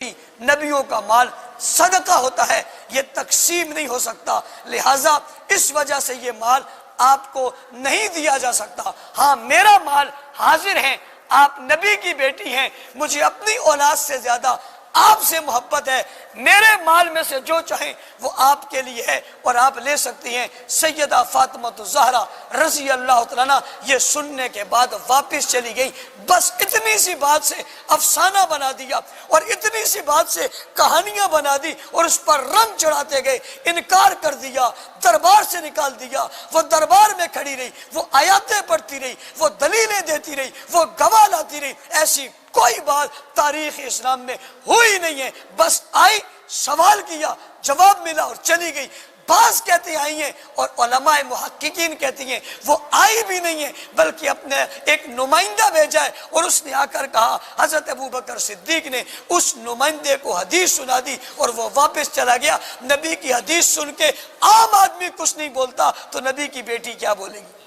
نبیوں کا مال صدقہ ہوتا ہے، یہ تقسیم نہیں ہو سکتا، لہٰذا اس وجہ سے یہ مال آپ کو نہیں دیا جا سکتا۔ ہاں میرا مال حاضر ہے، آپ نبی کی بیٹی ہیں، مجھے اپنی اولاد سے زیادہ آپ سے محبت ہے، میرے مال میں سے جو چاہیں وہ آپ کے لیے ہے اور آپ لے سکتی ہیں۔ سیدہ فاطمہ الزہرا رضی اللہ تعالیٰ عنہ یہ سننے کے بعد واپس چلی گئی، بس اتنی سی بات سے افسانہ بنا دیا اور اتنی سی بات سے کہانیاں بنا دی اور اس پر رنگ چڑھاتے گئے، انکار کر دیا، دربار سے نکال دیا۔ وہ دربار میں کھڑی رہی، وہ آیاتیں پڑھتی رہی، وہ دلیلیں دیتی رہی، وہ گواہ لاتی رہی، ایسی کوئی بات تاریخ اسلام میں ہوئی نہیں ہے۔ بس آئی، سوال کیا، جواب ملا اور چلی گئی۔ بعض کہتے آئی ہیں اور علماء محققین کہتی ہیں وہ آئی بھی نہیں ہے بلکہ اپنے ایک نمائندہ بھیجا ہے اور اس نے آ کر کہا، حضرت ابوبکر صدیق نے اس نمائندے کو حدیث سنا دی اور وہ واپس چلا گیا۔ نبی کی حدیث سن کے عام آدمی کچھ نہیں بولتا تو نبی کی بیٹی کیا بولے گی؟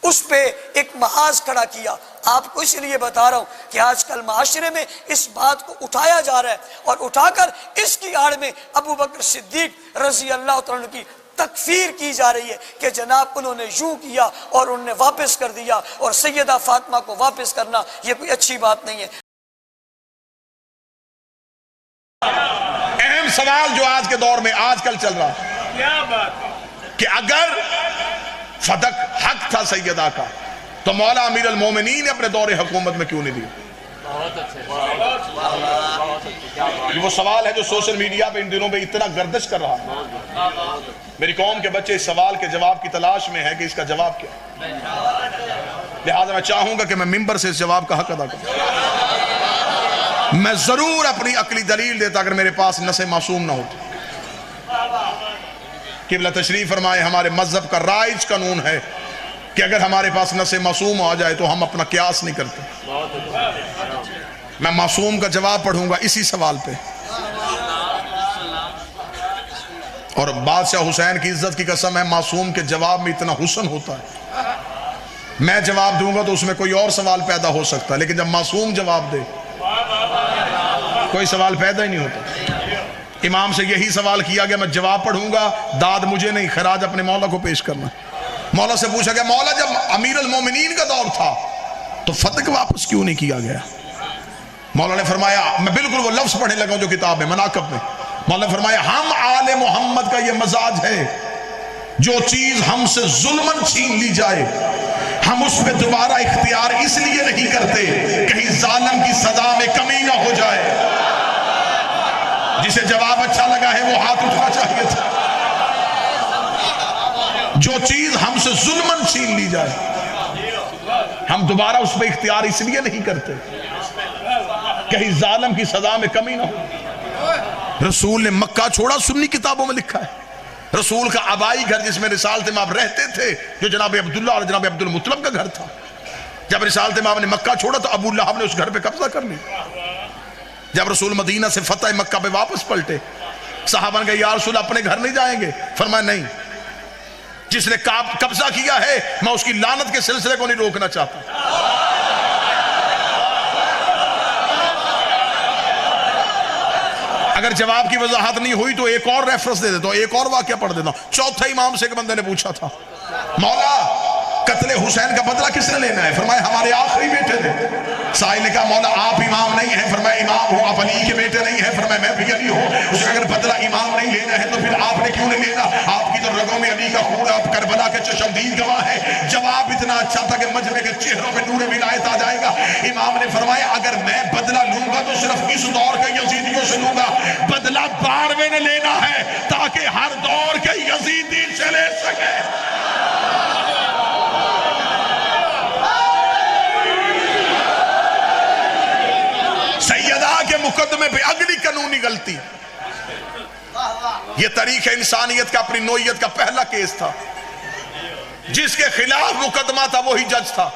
اس پہ ایک محاذ کھڑا کیا۔ آپ کو اس لیے بتا رہا ہوں کہ آج کل معاشرے میں اس بات کو اٹھایا جا رہا ہے اور اٹھا کر اس کی آڑ میں ابوبکر صدیق رضی اللہ تعالیٰ کی تکفیر کی جا رہی ہے کہ جناب انہوں نے یوں کیا اور انہوں نے واپس کر دیا، اور سیدہ فاطمہ کو واپس کرنا یہ کوئی اچھی بات نہیں ہے۔ اہم سوال جو آج کے دور میں آج کل چل رہا ہے کیا بات ہے کہ اگر صدق حق تھا سیدہ کا تو مولا امیر المومنین نے اپنے دور حکومت میں کیوں نہیں دیا؟ یہ وہ سوال ہے جو سوشل میڈیا پہ ان دنوں میں اتنا گردش کر رہا ہے۔ میری قوم کے بچے اس سوال کے جواب کی تلاش میں ہے کہ اس کا جواب کیا، لہذا میں چاہوں گا کہ میں ممبر سے اس جواب کا حق ادا کروں۔ میں ضرور اپنی عقلی دلیل دیتا اگر میرے پاس نص معصوم نہ ہوتی۔ قبلہ تشریف فرمائے، ہمارے مذہب کا رائج قانون ہے کہ اگر ہمارے پاس نص معصوم آ جائے تو ہم اپنا قیاس نہیں کرتے۔ میں معصوم کا جواب پڑھوں گا اسی سوال پہ، اور بادشاہ حسین کی عزت کی قسم ہے معصوم کے جواب میں اتنا حسن ہوتا ہے۔ میں جواب دوں گا تو اس میں کوئی اور سوال پیدا ہو سکتا ہے، لیکن جب معصوم جواب دے کوئی سوال پیدا ہی نہیں ہوتا۔ امام سے یہی سوال کیا گیا، میں جواب پڑھوں گا، داد مجھے نہیں، خراج اپنے مولا کو پیش کرنا۔ مولا سے پوچھا گیا، مولا جب امیر المومنین کا دور تھا تو فتح واپس کیوں نہیں کیا گیا؟ مولا نے فرمایا، میں بالکل وہ لفظ پڑھنے لگا جو کتاب ہے مناقب میں، مولا نے فرمایا ہم آل محمد کا یہ مزاج ہے، جو چیز ہم سے ظلمن چھین لی جائے ہم اس پہ دوبارہ اختیار اس لیے نہیں کرتے کہیں ظالم کی سزا میں کمی نہ ہو جائے۔ جسے جواب اچھا لگا ہے وہ ہاتھ اٹھنا چاہیے تھا۔ جو چیز ہم سے ظلمن چھین لی جائے ہم دوبارہ اس پہ اختیار اس لیے نہیں کرتے کہیں ظالم کی سزا میں کمی نہ ہو۔ رسول نے مکہ چھوڑا، سنی کتابوں میں لکھا ہے۔ رسول کا آبائی گھر جس میں رسالت مآب رہتے تھے جو جناب عبداللہ اور جناب عبد المطلب کا گھر تھا، جب رسالت مآب نے مکہ چھوڑا تو ابو لہب نے اس گھر پہ قبضہ کر لیا۔ جب رسول مدینہ سے فتح مکہ پہ واپس پلٹے، صحابہ نے کہا یا رسول اپنے گھر نہیں جائیں گے؟ فرمایا نہیں، جس نے قبضہ کیا ہے میں اس کی لعنت کے سلسلے کو نہیں روکنا چاہتا۔ اگر جواب کی وضاحت نہیں ہوئی تو ایک اور ریفرنس دے دیتا ہوں، ایک اور واقعہ پڑھ دیتا ہوں۔ چوتھے امام سے ایک بندے نے پوچھا تھا، مولا قتل حسین کا بدلہ کس نے لینا ہے؟ فرمایا ہمارے آخری بیٹے نے۔ سائل نے کہا مولا آپ امام نہیں ہیں؟ فرمایا امام ہوں۔ آپ علی کے بیٹے نہیں ہیں؟ فرمایا میں بھی علی ہوں۔ اس نے اگر بدلہ امام نہیں لینا ہے تو پھر آپ نے کیوں نہیں لینا؟ آپ کی تو رگوں میں علی کا خون، آپ کربلا کے چشمدید گواہ ہے۔ جواب اتنا اچھا تھا کہ مجمع کے چہروں پہ نور ولایت آ جائے گا۔ امام نے فرمایا اگر میں بدلہ لوں گا تو صرف اس دور کے یزیدیوں سے لوں گا، بدلہ باروے نے لینا ہے تاکہ ہر دور کے یزیدی سے لے سکے۔ سیدہ کے مقدمے پہ اگلی قانونی غلطی، یہ تاریخ انسانیت کا اپنی نوعیت کا پہلا کیس تھا، جس کے خلاف مقدمہ تھا وہی جج تھا۔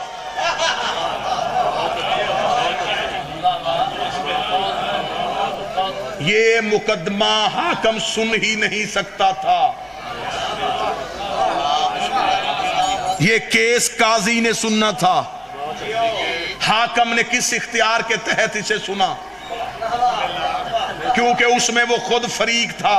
یہ مقدمہ حاکم سن ہی نہیں سکتا تھا، یہ کیس قاضی نے سننا تھا۔ حاکم نے کس اختیار کے تحت اسے سنا؟ کیونکہ اس میں وہ خود فریق تھا.